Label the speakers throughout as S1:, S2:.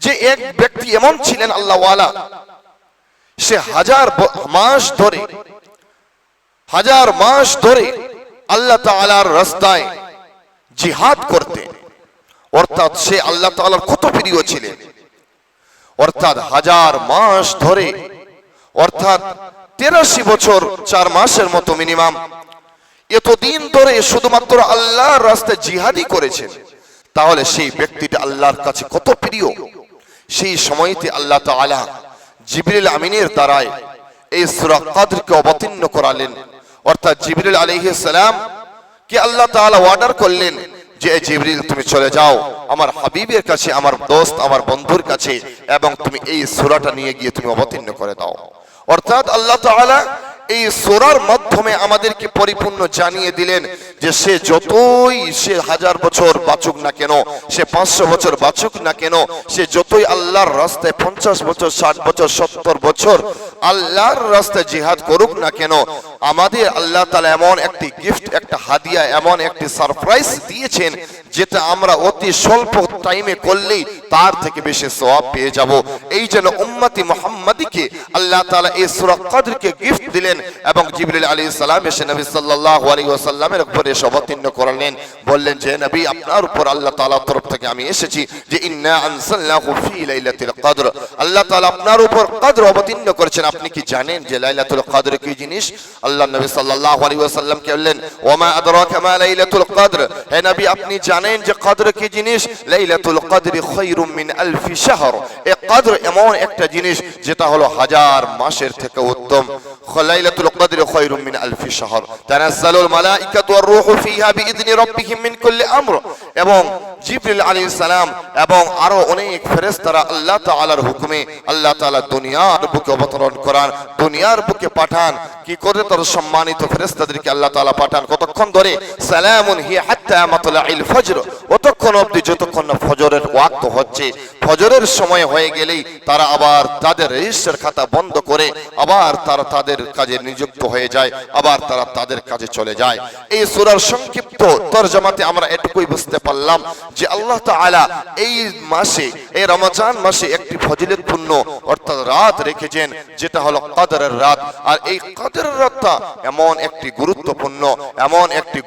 S1: যে এক ব্যক্তি এমন ছিলেন আল্লাহওয়ালা, সে হাজার মাস ধরে আল্লাহ তাআলার রাস্তায় জিহাদ করতে, অর্থাৎ সে আল্লাহ তাআলার কত প্রিয় ছিলেন। অর্থাৎ হাজার মাস ধরে, অর্থাৎ 83 বছর 4 মাসের মতো মিনিমাম এতদিন ধরে শুধুমাত্র আল্লাহর রাস্তায় জিহাদই করেছেন। তাহলে সেই ব্যক্তিটা আল্লাহর কাছে কত প্রিয়। সেই সময়তে আল্লাহ তাআলা জিবরিল আমিনের দ্বারায় এই সূরা কদরকে অবতীর্ণ করালেন। অর্থাৎ জিবরিল আলাইহিস সালাম কে আল্লাহ তাআলা অর্ডার করলেন যে জিবরিল তুমি চলে যাও আমার হাবিবের কাছে, আমার দোস্ত, আমার বন্ধুর কাছে, এবং তুমি এই সূরাটা নিয়ে গিয়ে তুমি অবতীর্ণ করে দাও। অর্থাৎ আল্লাহ তাআলা এই সূরার মাধ্যমে আমাদেরকে পরিপূর্ণ জানিয়ে দিলেন যে সে যতই সে 1000 বছর বাঁচুক না কেন, সে 500 বছর বাঁচুক না কেন, সে যতই আল্লাহর রাস্তায় 50 বছর 60 বছর 70 বছর আল্লাহর রাস্তায় জিহাদ করুক না কেন, আমাদের আল্লাহ তাআলা এমন একটি গিফট, একটা হাদিয়া, এমন একটি সারপ্রাইজ দিয়েছেন যেটা আমরা অতি স্বল্প টাইমে করলেই তার থেকে বেশি সওয়াব পেয়ে যাব। এই জন্য উম্মতি মুহাম্মাদিকে আল্লাহ তাআলা এই সূরা কদরকে গিফট দিলেন এবং জিবরিল আলাইহিস সালাম এসে নবী সাল্লাল্লাহু আলাইহি ওয়াসাল্লামের উপরে অবতীর্ণ করলেন, বললেন যে নবী আপনার উপর আল্লাহ তাআলার তরফ থেকে আমি এসেছি যে ইন্না আনসালনাহু ফি লাইলাতুল কদর, আল্লাহ তাআলা আপনার উপর কদর অবতীর্ণ করেছেন। আপনি কি জানেন যে লাইলাতুল কদর কি জিনিস? আল্লাহ নবী সাল্লাল্লাহু আলাইহি ওয়াসাল্লাম কে বললেন ওয়া মা আদরাকা মা লাইলাতুল কদর, হে নবী আপনি জানেন যে কদর কি জিনিস? লাইলাতুল কদরি খায়রুম মিন আলফি শাহর, এই কদর এমন একটা জিনিস যেটা হলো 1000 মাসের থেকে উত্তম। লাইলাতুল কদরি খায়রুম মিন আলফি শাহর তানাজ্জালুল মালাইকাতু ওয়ার রূহু ফিহা বিইذনি রাব্বিহিম মিন কুল্লি আমর, এবং জিবরিল আলাইহিস সালাম এবং আরো অনেক ফেরেশতারা আল্লাহ তাআলার হুকুমে আল্লাহ তাআলা দুনিয়ার বুকে অবতরণ করান, দুনিয়ার বুকে পাঠান। কি করে? তার সম্মানিত ফেরেশতাদেরকে আল্লাহ তাআলা পাঠান। কতক্ষণ ধরে? সালামুন হিয়া হাত্তা মাতলাইল ফজর, অতক্ষণ অবধি যতক্ষণ না ফজরের ওয়াক্ত হচ্ছে। ফজরের সময় হয়ে গেলেই তারা আবার তাদের রেজিস্টার খাতা বন্ধ করে আবার তারা তাদের কাজে নিযুক্ত হয়ে যায়, আবার তারা তাদের কাজে চলে যায়। এই সূরার সংক্ষিপ্ত তরজমাতে আমরা এটুকুই বুঝতে পারলাম যে আল্লাহ তাআলা এই মাসে, এই রমজান মাসে একটি ফজিলতপূর্ণ অর্থাৎ রাত রেখেছেন যেটা হলো কদরের রাত। আর এই কদরের রাতটা এমন একটি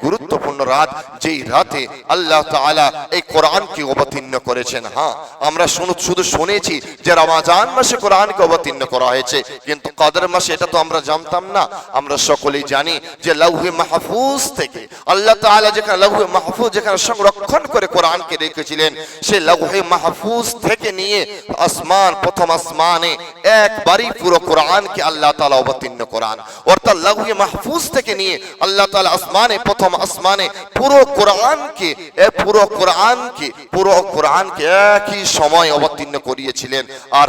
S1: গুরুত্বপূর্ণ রাত যেই রাতে আল্লাহ তাআলা এই কোরআনকে অবতীর্ণ করেছেন। হ্যাঁ, আমরা শুধু শুনেছি যে রমজান মাসে কোরআনকে অবতীর্ণ করা হয়েছে, কিন্তু কদর মাসে এটা তো আমরা জানতাম না। আমরা সকলেই জানি যে লাউহে মাহফুজ থেকে আল্লাহ তাআলা যেখানে লাউহে মাহফুজ যেখানে সংরক্ষণ করে কোরআনকে রেখেছিলেন, সেই লাউহে মাহফুজ থেকে নিয়ে প্রথম আসমানে একবারই পুরো কোরআনকে আল্লাহ তাআলা অবতীর্ণ করান। অর্থাৎ লাউহে মাহফুজ থেকে নিয়ে আল্লাহ তাআলা প্রথম আসমানে পুরো কোরআনকে একই সময় অবতীর্ণ করিয়েছিলেন। আর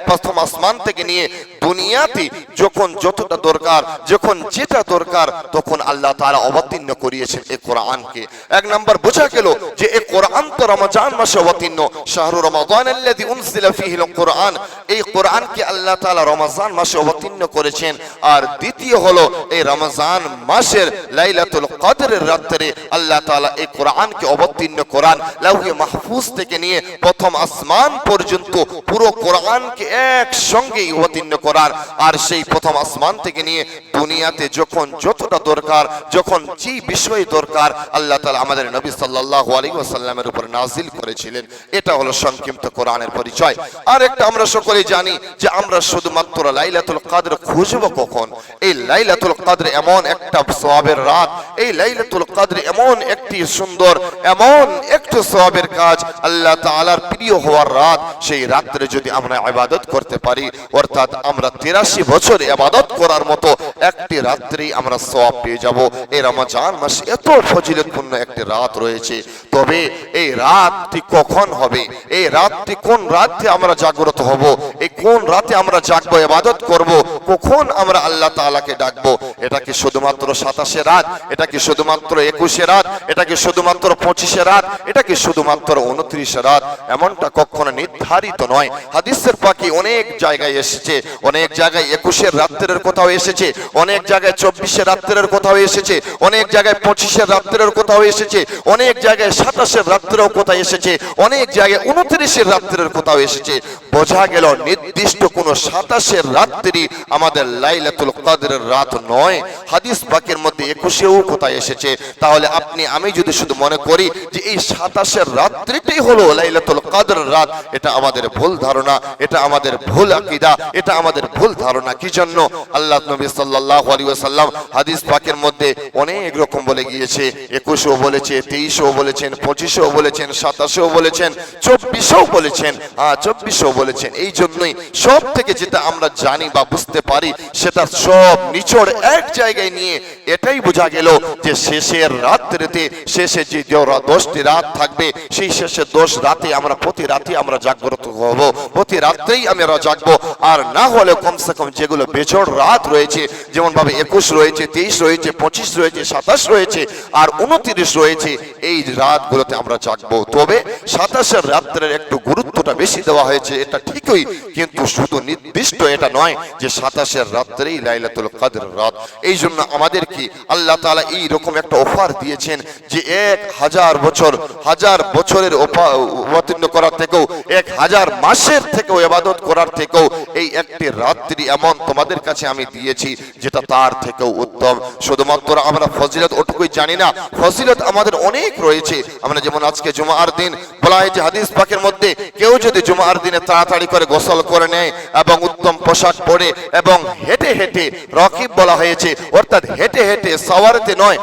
S1: প্রথম আসমান থেকে নিয়ে দুনিয়াতে যখন যতটা দরকার, যখন যেটা দরকার, তখন আল্লাহ তাআলা অবতীর্ণ করিয়েছেন এই কোরআনকে। এক নাম্বার বোঝা গেল যে এই কোরআন তো রমজান মাসে অবতীর্ণ, শাহরু রমাদানাল্লাযী উনজিলা ফীহিল কোরআন, এই কোরআনকে আল্লাহ তাআলা রমজান মাসে অবতীর্ণ করেছেন। আর দ্বিতীয় হলো এই রমজান মাসের লাইলাতুল কদরের রাতে আল্লাহ তাআলা এই কোরআনকে অবতীর্ণ করান। লাউহে মাহফুজ থেকে নিয়ে প্রথম আসমান পর্যন্ত পুরো কোরআনকে একসঙ্গে অবতীর্ণ করার। আর সেই প্রথম আসমান থেকে নিয়ে দুনিয়াতে যখন যতটা দরকার, যখন যে বিষয় দরকার, আল্লাহ তাআলা আমাদের নবী সাল্লাল্লাহু আলাইহি ওয়াসাল্লামের উপর নাজিল করেছিলেন। এটা হলো সংক্ষিপ্ত কোরআনের পরিচয়। আর একটা আমরা সকলেই জানি যে আমরা শুধুমাত্র লাইলাতুল কদর খুঁজব কখন? এই লাইলাতুল কদর এমন একটা সওয়াবের রাত, এই লাইলাতুল কদর এমন একটি সুন্দর, এমন একটি সওয়াবের কাজ, আল্লাহ তাআলার প্রিয় হওয়ার রাত। সেই রাতে যদি আমরা ইবাদত করতে পারি, অর্থাৎ আমরা 83 বছর ইবাদত করার মতো একটি রাত্রি আমরা সওয়াব পেয়ে যাব। এই রমজান মাসে এত ফজিলতপূর্ণ একটি রাত রয়েছে। তবে এই রাতটি কখন হবে? এই রাতটি কোন রাতে আমরা জাগ্রত হব? এই কোন রাতে আমরা জাগবো, ইবাদত করব? কখন আমরা আল্লাহ তাআলাকে ডাকবো? এটা কি শুধুমাত্র 27 রাত, এটা কি শুধুমাত্র 21 রাত, এটা কি শুধুমাত্র 25 রাত, এটা কি শুধুমাত্র 29 রাত, এমনটা কখনো নির্ধারিত নয়। হাদিসের পাকি অনেক জায়গায় এসেছে, অনেক জায়গায় 21 রাত্রের কোথাও এসেছে, অনেক জায়গায় 24 রাত্রের কোথাও এসেছে, অনেক জায়গায় 25 রাত্রের কোথাও এসেছে, অনেক জায়গায় 27 রাত্রেও কোথাও এসেছে, অনেক জায়গায় 29 রাত্রের কোথাও এসেছে। বোঝা গেল নির্দিষ্ট কোন 27 রাত্রি আমাদের লাইলাতুল কদরের রাত নয়। হাদিস পাকের মধ্যে 21ও কোথায় এসেছে। তাহলে আপনি আমি যদি শুধু মনে করি যে এই 27 রাত্রিটাই হলো লাইলাতুল কদরের রাত, এটা আমাদের ভুল ধারণা, এটা আমাদের ভুল আকীদা, এটা আমাদের ভুল ধারণা। কি জন্য? আল্লাহ নবী সাল্লাল্লাহু আলাইহি ওয়াসাল্লাম হাদিস পাকের মধ্যে অনেক রকম বলে গিয়েছে। 21ও বলেছে, 23ও বলেছেন, 25ও বলেছেন, 27ও বলেছেন, 24ও বলেছেন, 24ও বলেছেন। এই জন্যই সব থেকে যেটা আমরা জানি বা বুঝতে পারি সেটা সব নিচড় এক জায়গায় নিয়ে এটাই বোঝা গেল যে শেষের রাত্রিতে, শেষে যে 10টি রাত থাকবে, সেই শেষের 10 রাতে আমরা প্রতি রাতে আমরা জাগ্রত হব, প্রতি রাত্রেই আমরা জাগবো। আর না হলে কমসে কম যেগুলো বেজোড় রাত রয়েছে, যেমন ভাবে 21 রয়েছে, 23 রয়েছে, 25 রয়েছে, 27 রয়েছে আর 29 রয়েছে, এই রাতগুলোতে আমরা জাগবো। তবে 27 রাত্রের একটু গুরুত্বটা বেশি দেওয়া হয়েছে, এটা ঠিকই, কিন্তু শুধু নির্দিষ্ট এটা নয় যে 27 রাত্রেই লাইলাতুল কদর রাত। এই জন্য আমাদের কি আল্লাহ তাআলা এই রকম একটা অফার দিয়েছেন যে 1000 বছর, 1000 বছরের অবতীর্ণ করার থেকেও, 1000 মাসের থেকেও ইবাদত করার থেকেও এই একটি রাত্রি এমন তোমাদের কাছে আমি দিয়েছি যেটা তার থেকেও উত্তম। শুধুমাত্র আমরা ফজিলত ওটুকুই জানি না, ফজিলত আমাদের অনেক রয়েছে। আমরা যেমন আজকে জুমার দিন বলা হয় যে হাদিস পাকের মধ্যে কেউ যদি জুমার দিনে তাড়াতাড়ি করে গোসল করে নেয় এবং উত্তম পোশাক পরে এবং হেঁটে হেঁটে, রকিব বলা হয়েছে, অর্থাৎ হেঁটে হেঁটে, সাওয়ারিতে নয়,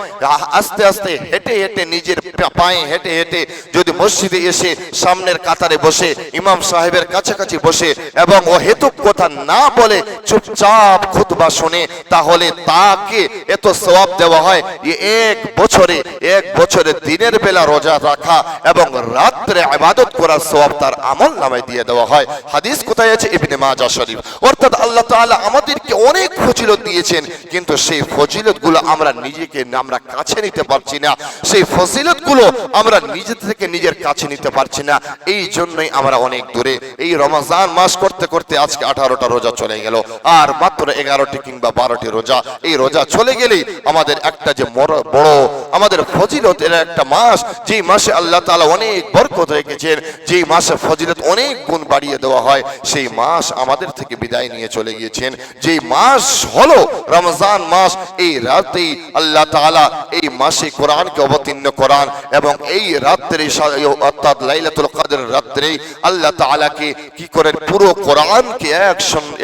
S1: আস্তে আস্তে হেঁটে হেঁটে, নিজের পায়ে হেঁটে হেঁটে যদি মসজিদে এসে সামনের কাতারে বসে ইমাম সাহেবের কাছাকাছি বসে এবং ও হেতুক কথা না বলে চুপচাপ খুতবা শুনে, তাহলে তাকে এত সওয়াব দেওয়া হয় যে এক বছরে দিনের বেলা রোজা রাখা এবং রাত্রে ইবাদত করার সওয়াব তার আমল নামায় দিয়ে দেওয়া হয়। হাদিস কোথায় আছে? ইবনে মাজাহ শরীফ। অর্থাৎ আল্লাহ তাআলা আমাদেরকে অনেক ফজিলত দিয়েছেন, কিন্তু সেই ফজিলতগুলো আমরা আমরা কাছে নিতে পারছি না, সেই ফজিলতগুলো আমরা নিজে থেকে নিজের কাছে নিতে পারছি না। এই জন্যই আমরা অনেক দূরে। এই রমজান মাস করতে করতে আজকে 18টা রোজা চলে গেল, আর মাত্র 11টি কিংবা 12টি রোজা। এই রোজা চলে গেলেই আমাদের একটা যে বড় আমাদের ফজিলতের একটা মাস, যে মাসে আল্লাহ তাআলা অনেক বরকত রেখেছেন, যে মাসে ফজিলত অনেক গুণ বাড়িয়ে দেওয়া হয়, সেই মাস আমাদের থেকে বিদায় নিয়ে চলে গিয়েছেন। যে মাস হলো রমজান মাস, এই রাতেই আল্লাহ তাআলা এই মাসে কোরআনকে অবতীর্ণ করান এবং এই রাত্রে অর্থাৎ লাইলাতুল কদর রাত্রে আল্লাহ তাআলাকে কি করেন? পুরো কোরআনকে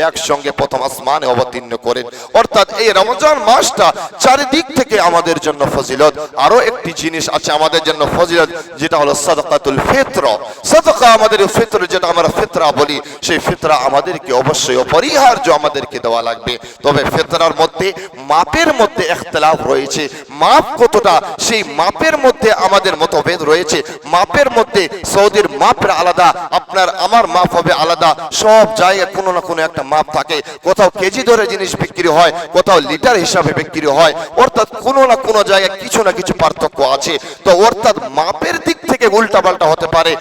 S1: একসঙ্গে প্রথম আসমানে অবতীর্ণ করেন। অর্থাৎ এই রমজান মাসটা চারিদিক থেকে আমাদের জন্য ফজিলত। আরো একটি জিনিস আছে আমাদের জন্য ফজিলত, যেটা হলো সাদাকাতুল ফিতর। সাদাকা আমাদের ফিতর, যেটা আমরা ফিতরা বলি, সেই ফিতরা আমাদেরকে অবশ্যই অপরিহার্য আমাদেরকে দেওয়া লাগবে। তবে ফিতরার মধ্যে মাপের মধ্যে ইখতিলাফ রয়েছে। মাপ কতটা, সেই মাপের মধ্যে আমাদের মতভেদ রয়েছে। মাপের মধ্যে সৌদির মাপের আলাদা, আপনার আমার মাপ হবে আলাদা। সব জায়গায় কোনো না কোনো একটা মাপ থাকে। কোথাও কেজি ধরে জিনিস বিক্রি হয়, কোথাও লিটার হিসাবে বিক্রি হয়। অর্থাৎ কোনো না কোনো জায়গায় কিছু না কিছু পার্থক্য আছে। তো অর্থাৎ মাপের দিক থেকে উল্টাপাল্টা হতে পারে,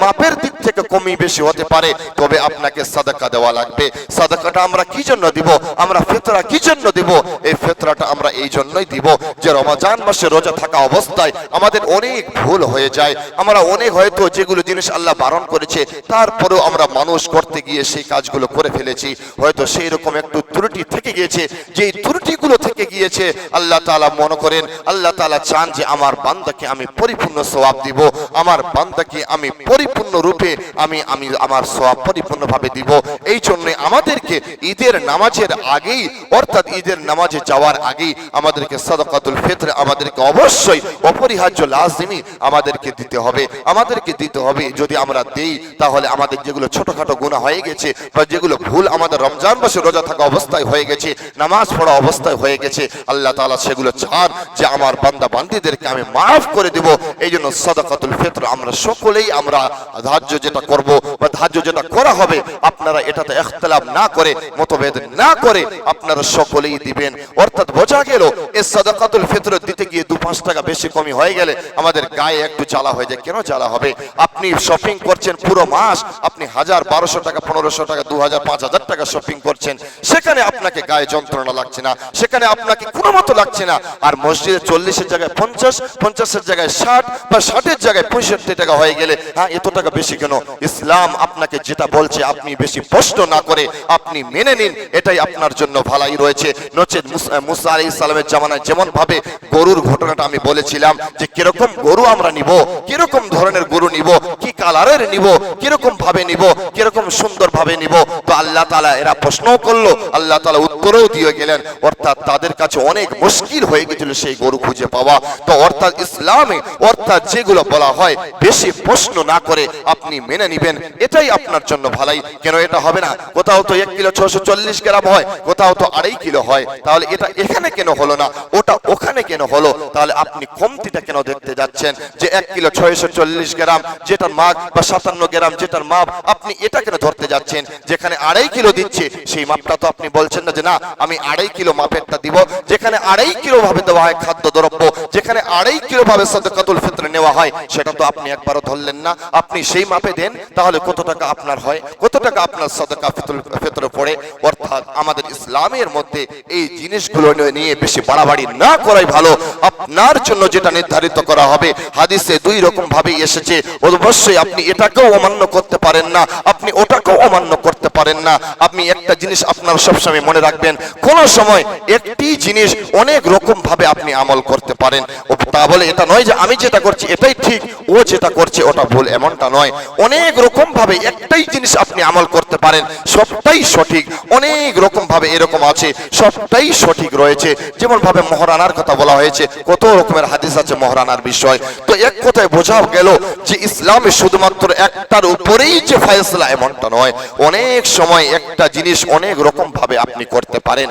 S1: মাপের দিক থেকে কমই বেশি হতে পারে। তবে আপনাকে সাদাকা দেওয়া লাগবে। সাদাকাটা আমরা কি জন্য দিব? আমরা ফিতরা কি জন্য দিব? এই ফিতরাটা আমরা এই জন্যই দিব যে রমজান মাসে রোজা থাকা অবস্থায় আমাদের অনেক ভুল হয়ে যায়। আমরা অনেক হয়তো যেগুলো জিনিস আল্লাহ বারণ করেছে, তারপরেও আমরা মানুষ করতে গিয়ে সেই কাজগুলো করে ফেলেছি। হয়তো সেই রকম একটু ত্রুটি থেকে গিয়েছে, যেই ত্রুটিগুলো থেকে গিয়েছে আল্লাহ তাআলা মনে করেন, আল্লাহ তাআলা চান যে আমার বান্দাকে আমি পরিপূর্ণ সওয়াব দিব, আমার বান্দাকে আমি পরিপূর্ণ রূপে আমি আমার সওয়াব পরিপূর্ণভাবে দিব। এই জন্য আমাদেরকে ঈদের নামাজের আগেই, অর্থাৎ ঈদের নামাজে যাওয়ার আগেই আমাদেরকে সাদাকাতুল ফিতর আমাদেরকে অবশ্যই অপরিহার্য লাজিমি আমাদেরকে দিতে হবে, আমাদেরকে দিতে হবে। যদি আমরা দেই তাহলে আমাদের যেগুলো ছোটখাটো গুনাহ হয়ে গেছে বা যেগুলো ভুল আমাদের রমজান মাসে রোজা থাকা অবস্থায় হয়ে গেছে, নামাজ পড়া অবস্থায় হয়ে গেছে, আল্লাহ তাআলা সেগুলো চান যে আমার বান্দা বান্দীদেরকে আমি মাফ করে দেব। এই জন্য সাদাকাতুল ফিতর আমরা সকলেই আমরা ধার্য যেটা করব বা ধার্য যেটা করা হবে আপনারা এটাতে ইখতিলাফ না করে, মতভেদ না করে আপনারা সকলেই দিবেন। অর্থাৎ বোঝা গেল এই সাদাকাতুল ফিতর দিতে গিয়ে 2-5 টাকা বেশি কমই হয়ে গেলে আমাদের গায়ে একটু জ্বালা হয়ে যায়। কেন জ্বালা হবে? আপনি শপিং করছেন পুরো মাস, আপনি 1000-1200 টাকা, 1500 টাকা, 2000-5000 টাকা শপিং করছেন, সেখানে আপনাকে গায়ে যন্ত্রণা লাগছে না, সেখানে আপনাকে কোনো মতো লাগছে না। আর মসজিদে 40-এর জায়গায় 50, 50-এর জায়গায় 60 বা 60-এর জায়গায় 65 টাকা হয়ে গেলে হ্যাঁ এত টাকা বেশি কেন? ইসলাম আপনাকে যেটা বলছে আপনি বেশি প্রশ্ন না করে আপনি মেনে নিন, এটাই আপনার জন্য ভালাই রয়েছে। নচেত মুসা আলাইহিস সালামের জামানায় যেমন ভাবে গরুর ঘটনাটা আমি বলেছিলাম যে কিরকম গরু আমরা নিব, কিরকম ধরনের গরু নিব, কি কালারের নিব, কিরকম ভাবে নিব, কিরকম সুন্দর ভাবে নিব, তো আল্লাহ তাআলা এরা প্রশ্ন করলো, আল্লাহ তাআলা উত্তরও দিয়ে গেলেন। অর্থাৎ তাদের কাছে অনেক মুশকিল হয়ে গেছিল সেই গরু খুঁজে পাওয়া। তো অর্থাৎ ইসলামে অর্থাৎ যেগুলো বলা হয় বেশি প্রশ্ন না করে আপনি মেনে নিবেন, এটাই আপনার জন্য ভালাই। কেন এটা হবে না? কোথাও তো 1 কিলো 640 গ্রাম হয়, কোথাও তো 2.5 কিলো হয়, তাহলে এটা এখানে কেন হলো না, ওটা ওখানে কেন হলো? তাহলে আপনি কমতিটা কেন দেখতে যাচ্ছেন যে 1 কিলো 640 গ্রাম যেটার মাপ বা 57 গ্রাম যেটার মাপ, আপনি এটা কেন ধরতে যাচ্ছেন? যেখানে 2.5 কিলো দিচ্ছে সেই মাপটা তো আপনি বলছেন না যে না আমি 2.5 কিলো মাপেরটা দিব। যেখানে 2.5 কিলো ভাবে দেওয়া হয় খাদ্যদ্রব্য, যেখানে 2.5 কিলো ভাবে সাদাকাতুল ফিতর নেওয়া হয়, সেটা তো আপনি একবারও ধরলেন না। আপনি সেই মাপে দেন, তাহলে কত টাকা আপনার হয়, কত টাকা আপনার সাদাকাতুল ফিতর পড়ে। অর্থাৎ আমাদের ইসলামের মধ্যে এই জিনিসগুলো নিয়ে বেশি বাড়াবাড়ি না করাই ভালো। আপনার জন্য যেটা নির্ধারিত করা হবে হাদিসে 2 রকম ভাবে এসেছে, অবশ্যই আপনি এটাকেও অমান্য করতে পারেন না, আপনি ওটাকেও অমান্য করতে পারেন না। আপনি একটা জিনিস আপনার সবসময় মনে রাখবেন, কোন সময় একটি জিনিস অনেক রকম ভাবে আপনি আমল করতে পারেন। তা বলে এটা নয় যে আমি যেটা করছি এটাই ঠিক, ও যেটা করছে ওটা ভুল, এমনটা নয়। অনেক রকম ভাবে একটাই জিনিস আপনি আমল করতে পারেন, সবটাই সঠিক। অনেক রকম ভাবে এরকম আছে সবটাই সঠিক রয়েছে। যেমন ভাবে মহারানার কথা বলা হয়েছে, কত রকমের হাদিস আছে মহারানার বিষয়। তো এক কথায় বোঝা গেল যে ইসলামে শুধুমাত্র একটার উপরেই যে ফয়সালা, এমনটা নয়। অনেক সময় একটা জিনিস অনেক রকম ভাবে আপনি করতে পারেন।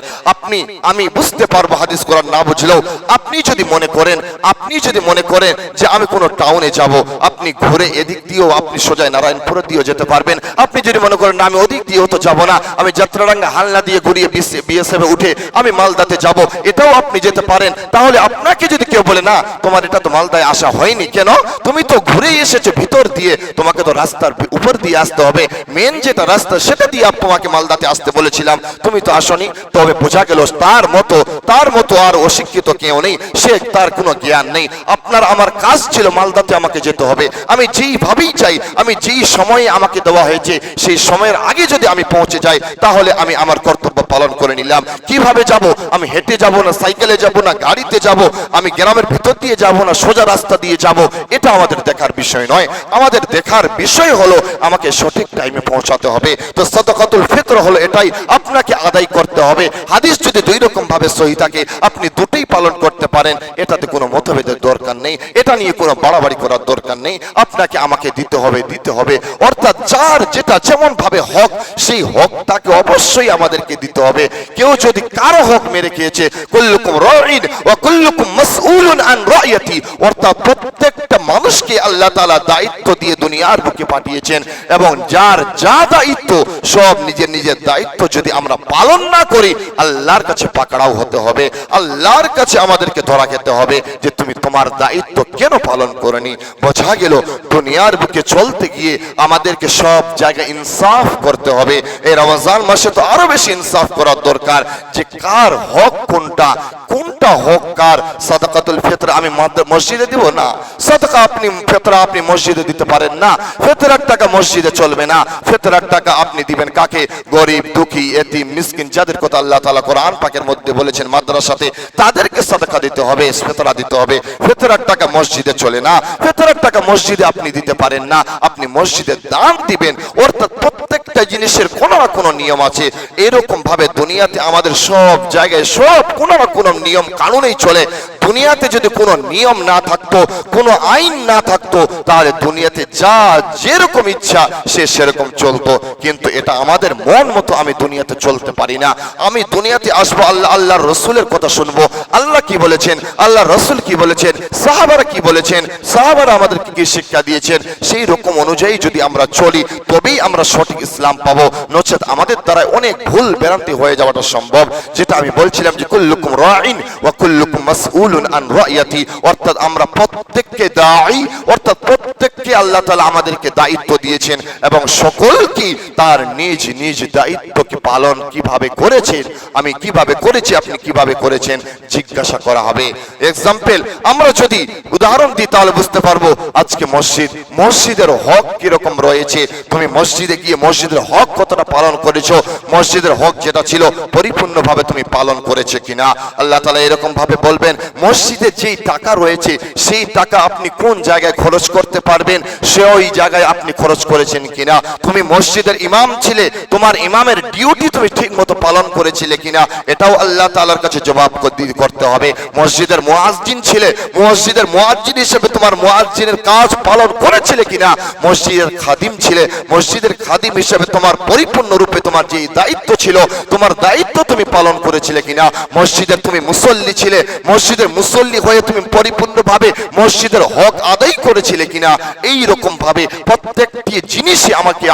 S1: আমি বুঝতে পারবো হাদিস কোরআন না বুঝলেও আপনি যদি মনে করেন যে আমি কোনো টাউনে যাব, আপনি ঘুরে এদিক দিয়েও আপনি সোজা নারায়ণপুর দিয়েও যেতে পারবেন। আপনি যদি মনে করেন না আমি ওদিক দিয়েও তো যাব না, আমি যাত্রারাঙ্গা হালনা দিয়ে ঘুরিয়ে বিএসএফ উঠে আমি মালদাতে যাব, এটাও আপনি যেতে পারেন। তাহলে আপনাকে যদি কেউ বলে না তোমার এটা তো মালদায় আসা হয়নি, কেন? তুমি তো ঘুরে এসেছো ভিতর দিয়ে, তোমাকে তো রাস্তার উপর দিয়ে আসতে হবে, মেন যেটা রাস্তা সেটা দিয়ে তোমাকে মালদাতে আসতে বলেছিলাম, তুমি তো আসনি। তবে বোঝা গেল তার মতো আর অশিক্ষিত কেউ নেই, সে তার কোনো জ্ঞান নেই। আপনার আমার কাজ ছিল মালদাতে আমাকে যেতে হবে, আমি যেইভাবেই চাই, আমি যেই সময়ে আমাকে দেওয়া হয়েছে সেই সময়ের আগে যদি আমি পৌঁছে যাই তাহলে আমি আমার কর্তব্য পালন করে নিলাম। কিভাবে যাব? আমি হেঁটে যাব না, সাইকেলে যাব না, গাড়িতে যাব, আমি গ্রামের ভিতর দিয়ে যাব না, সোজা রাস্তা দিয়ে যাব, এটা আমাদের দেখার বিষয় নয়। আমাদের দেখার বিষয় হলো আমাকে সঠিক টাইমে পৌঁছাতে হবে। তো সাদাকাতুল ফিতর হলো এটাই, আপনাকে আদায় করতে হবে। হাদিস যদি 2 রকম ভাবে সহি থাকে আপনি দুটোই পালন করতে পারেন, এটাতে কোনো মতভেদের দরকার নেই, এটা নিয়ে কোনো বাড়াবাড়ি করার দরকার নেই। আপনাকে আমাকে দিতে হবে। অর্থাৎ যার যেটা যেমন ভাবে হক, সেই হকটাকে অবশ্যই আমাদেরকে দিতে হবে। কেউ যদি কারো হক মেরে খেয়েছে, কুল্লুকুম রাঈন ওয়া কুল্লুকুম মাসউলুন আন রাইয়াতি, অর্থাৎ প্রত্যেকটা মানুষকে আল্লাহ তাআলা দায়িত্ব দিয়ে দুনিয়ার বুকে পাঠিয়েছেন, এবং যার যা দায়িত্ব সব নিজের দায়িত্ব যদি আমরা পালন না করি আল্লাহর কাছে পাকড়াও হতে হবে, আল্লাহর কাছে আমাদেরকে ধরা খেতে হবে যে তুমি তোমার দায়িত্ব কেন পালন করনি। বোঝা গেল দুনিয়ার বুকে চলতে গিয়ে আমাদেরকে সব জায়গায় ইনসাফ করতে হবে। এই রমজান মাসে তো আরো বেশি ইনসাফ করার দরকার যে কার হক কোনটা হক কার। সাদাকাতুল ফিতর আমি মসজিদে দিব না, সাদাকা আপনি মসজিদে দিতে পারেন না, ফিতরের টাকা মসজিদে চলবে না, ফিতরের টাকা আপনি দিবেন কাকে? গরিব, দুঃখী, এতিম, মিসকিন, যাদের কথা আল্লাহ তাআলা কোরআন পাকের মধ্যে বলেছেন মাদ্রাসাতে তাদেরকে সাদাকা দিতে হবে, ফিতরা দিতে হবে। ফিতরের টাকা মসজিদে চলে না, ফিতরের টাকা মসজিদে আপনি দিতে পারেন না, আপনি মসজিদে দান দিবেন। অর্থাৎ প্রত্যেকটা জিনিসের কোনো না কোনো নিয়ম আছে। এরকম ভাবে দুনিয়াতে আমাদের সব জায়গায় সব কোনো না কোনো নিয়ম কানুনেই চলে। দুনিয়াতে যদি কোনো নিয়ম না থাকতো, কোনো আইন না থাকতো, তাহলে দুনিয়াতে যা যেরকম ইচ্ছা সে সেরকম চলতো। কিন্তু এটা আমাদের মন মতো আমি দুনিয়াতে চলতে পারি না। আমি দুনিয়াতে আসবো, আল্লাহর রসুলের কথা শুনবো, আল্লাহ কি বলেছেন, আল্লাহর রসুল কি বলেছেন, সাহাবারা কি বলেছেন, সাহাবারা আমাদেরকে কি শিক্ষা দিয়েছেন, সেই রকম অনুযায়ী যদি আমরা চলি তবেই আমরা সঠিক ইসলাম পাবো। নচেত আমাদের দ্বারা অনেক ভুল ভ্রান্তি হয়ে যাওয়াটা সম্ভব। যেটা আমি বলছিলাম যে কুল্লুকুম রাইন ওয়া কুল্লুকুম মাসউলুন আন রাইয়াতি, অর্থাৎ আমরা প্রত্যেককে দায়ী, অর্থাৎ প্রত্যেককে আল্লাহ তাআলা আমাদেরকে দায়িত্ব দিয়েছেন এবং সকলকে তার নিজ নিজ দায়িত্বকে পালন কিভাবে করেছেন, আমি কিভাবে করেছি, আপনি কিভাবে করেছেন জিজ্ঞাসা করা হবে। এক্সাম্পল আমরা যদি উদাহরণ দিই তাহলে বুঝতে পারবো। আজকে মসজিদের হক কিরকম রয়েছে, তুমি মসজিদে গিয়ে মসজিদের হক কতটা পালন করেছো, মসজিদের হক যেটা ছিল পরিপূর্ণভাবে তুমি পালন করেছে কিনা। আল্লাহ তাআলা এরকম ভাবে বলবেন, মসজিদে যেই টাকা রয়েছে সেই টাকা আপনি কোন জায়গায় খরচ করতে পারবেন সে ওই জায়গায় আপনি খরচ করেছেন কিনা। তুমি মসজিদের ইমাম ছিলে, তোমার ইমামের ডিউটি তুমি ঠিক মতো পালন করেছিলে কিনা, এটাও আল্লাহ তাআলার কাছে জবাব করতে হবে। মসজিদের মুয়াজ্জিন ছিলে, মসজিদের মুয়াজ্জিন হিসেবে তোমার মুয়াজ্জিনের কাজ পালন করেছিলে কিনা। মসজিদের খাদিম ছিলে, মসজিদের খাদিম হিসেবে তোমার পরিপূর্ণ রূপে তোমার যে দায়িত্ব ছিল, তোমার দায়িত্ব তুমি পালন করেছিলে কিনা। মসজিদের তুমি মুসল্লি ছিলে, মসজিদের মুসল্লি হয়ে তুমি পরিপূর্ণভাবে মসজিদের হক আদায় করেছিলে কিনা। এই রকম ভাবে প্রত্যেকটি জিনিসই আমাকে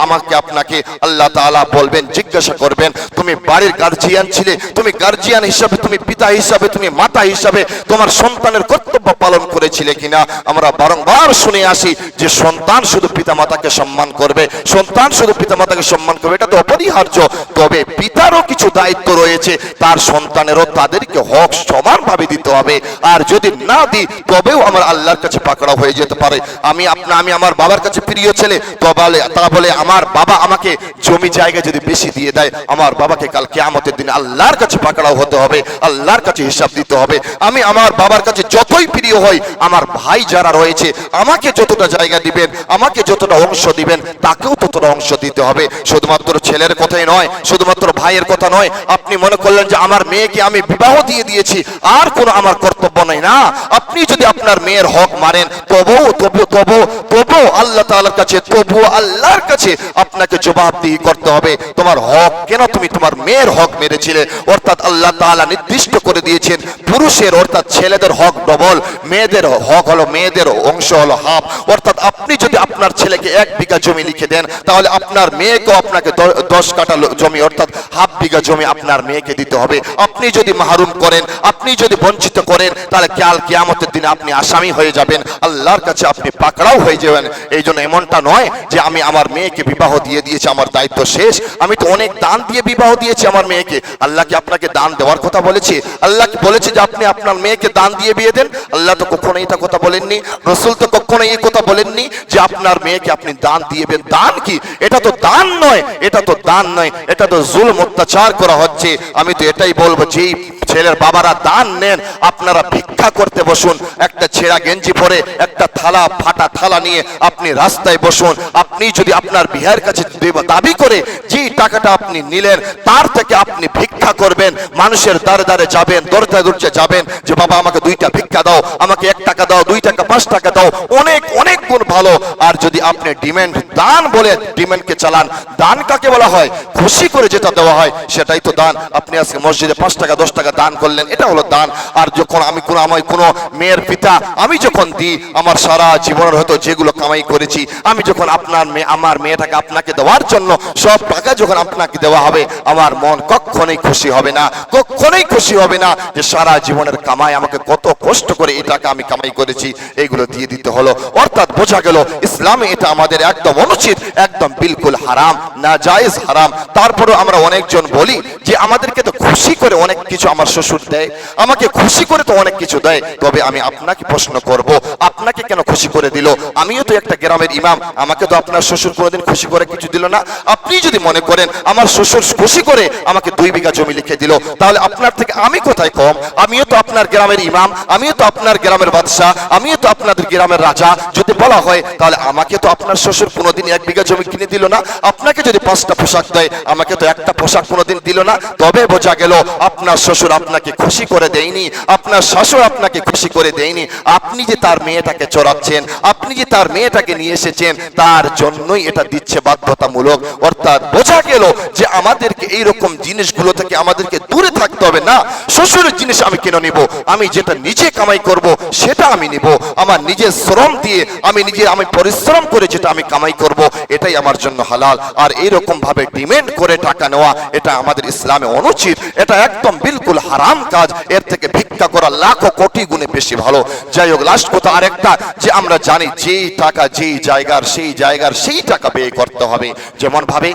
S1: আপনাকে আল্লাহ তাআলা বলবেন, জিজ্ঞাসা করবেন। তুমি বাড়ির গার্জিয়ান ছিলে, তুমি গার্জিয়ান হিসাবে, তুমি পিতা হিসাবে, তুমি মাতা হিসাবে তোমার সন্তানের কর্তব্য পালন করেছিলে কিনা। আমরা বারংবার শুনে আসি যে সন্তান শুধু পিতা মাতাকে সম্মান করবে, সন্তান শুধু পিতা মাতাকে সম্মান করবে, এটা তো অপরিহার্য। তবে পিতারও কিছু দায়িত্ব রয়েছে, তার সন্তানেরও তাদেরকে হক সমানভাবে দিতে হবে। আর যদি না দিই তবেও আমার আল্লাহর কাছে পাকড়াও হয়ে যেতে পারে। আমি আমার বাবার কাছে প্রিয় ছেলে, তা বলে আমার বাবা আমাকে জমি জায়গা যদি বেশি দিয়ে দেয়, আমার বাবাকে কাল কিয়ামতের দিনে আল্লাহর কাছে পাকড়াও হতে হবে, আল্লাহর কাছে হিসাব দিতে হবে। আমি আমার বাবার কাছে যতই প্রিয় হই, আমার ভাই যারা রয়েছে আমাকে যতটা জায়গা দিবেন, আমাকে যতটা অংশ দিবেন, তাকেও ততটা অংশ দিতে হবে। শুধুমাত্র ছেলের কথাই নয়, শুধুমাত্র ভাইয়ের কথা নয়। আপনি মনে করলেন যে আমার মেয়েকে আমি বিবাহ দিয়ে দিয়েছি, আর কোনো আমার কর্তব্য নাই, না। আপনি যদি আপনার মেয়ের হক মারেন তবুও আল্লাহ তাআলার কাছে, তবুও আল্লাহর কাছে আপনাকে জবাবদিহি করতে হবে। তোমার হক কেন তুমি তোমার মেয়ের হক মেরেছিলে। অর্থাৎ আল্লাহ তাআলা নির্দিষ্ট করে দিয়েছেন পুরুষের অর্থাৎ ছেলেদের হক ডবল, মেয়েদের হক হলো, মেয়েদের অংশ হলো হাফ। অর্থাৎ আপনি যদি আপনার ছেলেকে 1 বিঘা জমি লিখে দেন, তাহলে আপনার মেয়েকেও আপনাকে 10 কাঠা জমি অর্থাৎ হাফ বিঘা জমি আপনার মেয়েকে দিতে হবে। আপনি যদি মাহরুম করেন, আপনি যদি বঞ্চিত করেন, তাহলে কাল কিয়ামতের দিনে আপনি আসামি হয়ে যাবেন, আল্লাহর কাছে আপনি পাকড়াও হয়ে যাবেন। এই জন্য এমনটা নয় যে আমি আমার মেয়েকে বিবাহ দিয়ে দিয়েছি, আমার দায়িত্ব শেষ, আমি তো অনেক দান দিয়ে বিবাহ দিয়েছি আমার মেয়েকে। আল্লাহ কি আপনাকে দান দেওয়ার কথা বলেছে? আল্লাহ কি বলেছে যে আপনি আপনার মেয়েকে দান দিয়ে বিয়ে দেন? আল্লাহ তো কখনো এটা কথা বলেননি, রাসূল তো কখনো এই কথা বলেননি যে আপনার মেয়েকে আপনি দান দিয়েবেন। দান কি? এটা তো দান নয়, এটা তো দান নয়, এটা তো জুলম, অত্যাচার করা হচ্ছে। আমি তো এটাই বলবো, যেই ছেলের বাবারা দান নেন, আপনারা ভিক্ষা করতে বসুন। একটা ছেঁড়া গেঞ্জি পরে, একটা ফাটা থালা নিয়ে আপনি রাস্তায় বসুন। আপনি যদি আপনার বিহার কাছে দাবি করে যে টাকাটা আপনি নিলেন, তার থেকে আপনি ভিক্ষা করবেন, মানুষের দ্বারে দ্বারে যাবেন, দরজা যাবেন যে বাবা আমাকে 2টা ভিক্ষা দাও, আমাকে 1 টাকা দাও, 2 টাকা, 5 টাকা দাও, অনেক অনেক গুণ ভালো। আর যদি আপনি ডিমান্ড দান বলে ডিমান্ডকে চালান, দান কাকে বলা হয়? খুশি করে যেটা দেওয়া হয় সেটাই তো দান। আপনি আজকে মসজিদে 5 টাকা 10 টাকা দান করলেন, এটা হলো দান। আর যখন আমি কোনো মেয়ের পিতা, আমি যখন দিই আমার সারা জীবনের হয়তো যেগুলো কামাই করেছি, আমি যখন আমার মেয়েটাকে আপনাকে দেওয়ার জন্য সব টাকা যখন আপনাকে দেওয়া হবে, আমার মন কখনোই খুশি হবে না, কখনোই খুশি হবে না যে সারা জীবনের কামাই আমাকে কত কষ্ট করে এই টাকা আমি কামাই করেছি, এইগুলো দিয়ে দিতে হলো। অর্থাৎ বোঝা গেল ইসলামে এটা আমাদের একদম অনুচিত, একদম বিলকুল হারাম, নাজায়েজ হারাম। তারপরেও আমরা অনেকজন বলি যে আমাদেরকে তো খুশি করে অনেক কিছু আমার শ্বশুর দেয়, আমাকে খুশি করে তো অনেক কিছু দেয়। তবে আমি আপনাকে প্রশ্ন করব, আপনাকে কেন খুশি করে দিল? আমিও তো একটা গ্রামের ইমাম, আমাকে তো আপনার শ্বশুর কোনোদিন খুশি করে কিছু দিল না। আপনি যদি মনে করেন করলেন, আমার শ্বশুর খুশি করে আমাকে 2 বিঘা জমি লিখে দিল, তাহলে আপনার থেকে আমি কোথায় কম? আমিও তো আপনার গ্রামের ইমাম, আমিও তো আপনার গ্রামের বাদশা, আমিও তো আপনাদের গ্রামের রাজা। যদি বলা হয় তাহলে আমাকে তো আপনার শ্বশুর কোনোদিন 1 বিঘা জমি কিনে দিল না। আপনাকে যদি 5টা পোশাক দেয়, আমাকে তো একটা পোশাক কোনোদিন দিল না। তবে বোঝা গেল আপনার শ্বশুর আপনাকে খুশি করে দেয়নি, আপনার শাশুড় আপনাকে খুশি করে দেয়নি। আপনি যে তার মেয়েটাকে চড়াচ্ছেন, আপনি যে তার মেয়েটাকে নিয়ে এসেছেন, তার জন্যই এটা দিচ্ছে বাধ্যতামূলক। অর্থাৎ বোঝা গেল যে আমাদেরকে এইরকম জিনিসগুলো থেকে আমাদেরকে দূরে থাকতে হবে। না, শ্বশুরের জিনিস আমি কেন নিব? আমি যেটা নিজে কামাই করব সেটা আমি নিব। আমার নিজের শ্রম দিয়ে আমি পরিশ্রম করে যেটা আমি কামাই করব, এটাই আমার জন্য হালাল। আর এইরকম ভাবে ডিমান্ড করে টাকা নেওয়া, এটা আমাদের ইসলামে অনুচিত। এটা একদম বিলকুল হারাম কাজ। এর থেকে ভিক্ষা করা লাখো কোটি গুণে বেশি ভালো। যাই হোক, লাস্ট কথা আরেকটা, যে আমরা জানি যেই টাকা যেই জায়গার সেই টাকা ব্যয় করতে হবে। যেমন ভাবে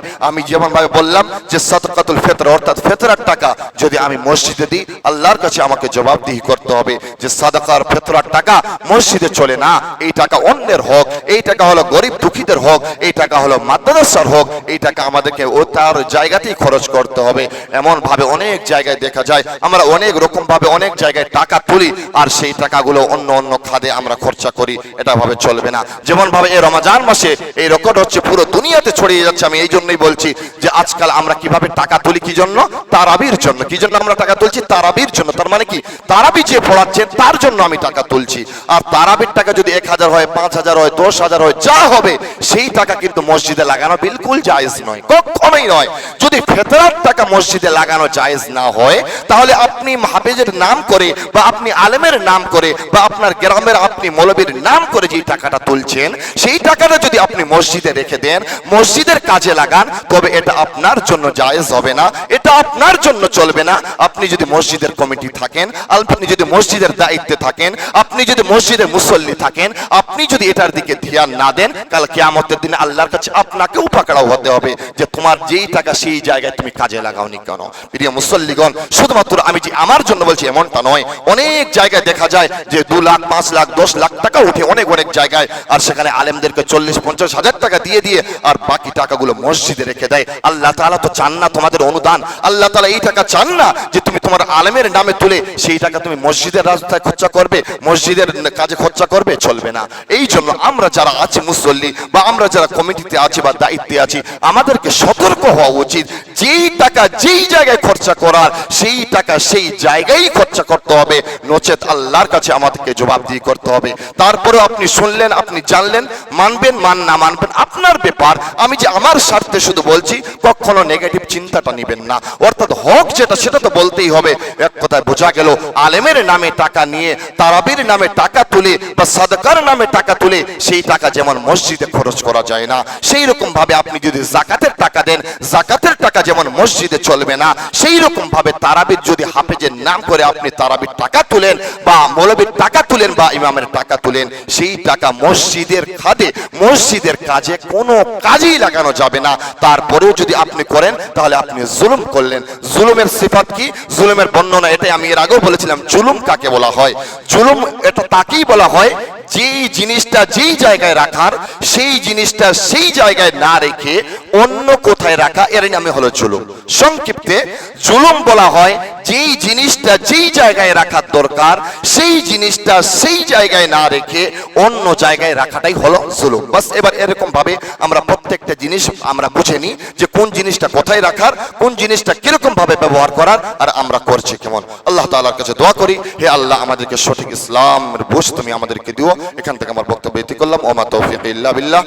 S1: বললাম যে সাদকাতুল ফিতর অর্থাৎ ফিতরার টাকা যদি আমি মসজিদে দিই, আল্লাহর কাছে আমাকে জবাবদিহি করতে হবে যে সাদাকার ফিতরার টাকা মসজিদে চলে না, এই টাকা অন্যের হোক, এই টাকা হলো গরিব দুঃখীদের হোক, এই টাকা হলো মাদ্রাসার হোক, এই টাকা আমাদেরকে ও তার জায়গাতেই খরচ করতে হবে। এমন ভাবে অনেক জায়গায় দেখা যায় আমরা অনেক রকম ভাবে অনেক জায়গায় টাকা তুলি, আর সেই টাকাগুলো অন্য খাদে আমরা খরচা করি। এটা ভাবে চলবে না। যেমন ভাবে এই রমজান মাসে এই রেকর্ড হচ্ছে পুরো দুনিয়াতে ছড়িয়ে যাচ্ছে। আমি এই জন্যই বলছি যে আজকাল আমরা কিভাবে টাকা তুলি, কি জন্য? তারাবির জন্য। কি জন্য আমরা টাকা তুলছি? তারাবির জন্য। তার মানে কি, তারাবি যে পড়াচ্ছেন তার জন্য আমি টাকা তুলছি। আর তারাবির টাকা যদি 1000 হয়, 5000 হয়, 10000 হয়, যা হবে সেই টাকা কিন্তু মসজিদে লাগানো বিলকুল জায়েজ নয়, কখনোই নয়। যদি ফিতরার টাকা মসজিদে লাগানো জায়েজ না হয়, তাহলে আপনি হাফেজের নাম করে বা আপনি আলেমের নাম করে বা আপনার গ্রামের আপনি মৌলবীর নাম করে যে টাকাটা তুলছেন, সেই টাকাটা যদি আপনি মসজিদে রেখে দেন, মসজিদের কাজে লাগান, তবে এটা আপনার জন্য জায়েজ হবে না, এটা আপনার জন্য চলবে না। আপনি যদি মসজিদের কমিটি থাকেন, আপনি যদি মসজিদের দায়িত্বে থাকেন, আপনি যদি মসজিদের মুসল্লি থাকেন, আপনি যদি এটার দিকে ধ্যান না দেন, কাল কিয়ামতের দিনে আল্লাহর কাছে আপনাকেও পাকড়াও হতে হবে যে তোমার যেই টাকা সেই জায়গায় তুমি কাজে লাগাওনি কেন। প্রিয় মুসল্লিগণ, শুধুমাত্র আমি যে আমার জন্য বলছি এমনটা নয়। অনেক জায়গায় দেখা যায় যে 2 লাখ, 5 লাখ, 10 লাখ টাকা উঠে অনেক জায়গায়, আর সেখানে আলেমদেরকে 40-50 হাজার টাকা দিয়ে আর বাকি টাকাগুলো মসজিদে রেখে দেয়। আল্লাহ তাআলা তো চান না তোমাদের অনুদান। আল্লাহ তাআলা এই টাকা চান না যে তুমি তোমার আলেমের নামে তুলে সেই টাকা তুমি মসজিদের রাস্তায় খরচা করবে, মসজিদের কাজে খরচা করবে, চলবে না। এই জন্য আমরা যারা আছি মুসল্লি বা আমরা যারা কমিটিতে আছি বা দায়িত্বে আছি, আমাদেরকে সতর্ক হওয়া উচিত। যেই টাকা যেই জায়গায় খরচা করার, সেই টাকা সেই জায়গায় খরচা করতে হবে, নচেত আল্লাহর কাছে আমাদেরকে জবাবদিহি করতে হবে। তারপরে আপনি শুনলেন, আপনি জানলেন, মানবেন না মানবেন আপনার ব্যাপার। আমি যে আমার স্বার্থে শুধু বলছি, কখনো নেগেটিভ চিন্তাটা নেবেন না। অর্থাৎ হক যেটা সেটা তো বলতেই হবে। এক কথায় বোঝা গেল, আলেমের নামে টাকা নিয়ে, তারাবির নামে টাকা তুলে বা সাদকার নামে টাকা তুলে সেই টাকা যেমন মসজিদে খরচ করা যায় না, সেই রকম ভাবে আপনি যদি যাকাতের টাকা দেন, যাকাতের টাকা যেমন মসজিদে চলবে না, সেই রকম ভাবে তারাবির যদি হাফেজের নাম করে আপনি তারাবির টাকা তুলেন বা মৌলবীর টাকা তুলেন বা ইমামের টাকা তুলেন, সেই টাকা মসজিদের খাদে, মসজিদের কাজে কোনো কাজেই লাগানো যাবে না। তারপরেও যদি আপনি করেন, তাহলে আপনি জুলুম করলেন। জুলুমের সিফাত কি, জুলুমের বর্ণনা, এটাই আমি এর আগেও বলেছিলাম। জুলুম কাকে বলা হয়? জুলুম এটা তাকেই বলা হয় যেই জিনিসটা যেই জায়গায় রাখার, সেই জিনিসটা সেই জায়গায় না রেখে অন্য কোথায় রাখা, এর নামে হলো জুলুম। সংক্ষিপ্তে জুলুম বলা হয় যেই জিনিসটা যেই জায়গায় রাখার দরকার, সেই জিনিসটা সেই জায়গায় না রেখে অন্য জায়গায় রাখাটাই হলো জুলুম। বাস, এবার এরকম ভাবে আমরা প্রত্যেকটা জিনিস আমরা বুঝে নিই যে কোন জিনিসটা কোথায় রাখার, কোন জিনিসটা কিরকম ভাবে ব্যবহার করার, আর আমরা করছি কেমন। আল্লাহ তাআলার কাছে দোয়া করি, হে আল্লাহ, আমাদেরকে সঠিক ইসলামের বুঝ তুমি আমাদেরকে দিও। এখান থেকে আমার বক্তব্য এটি করলাম। ওমা তৌফিক ইল্লা বিল্লাহ।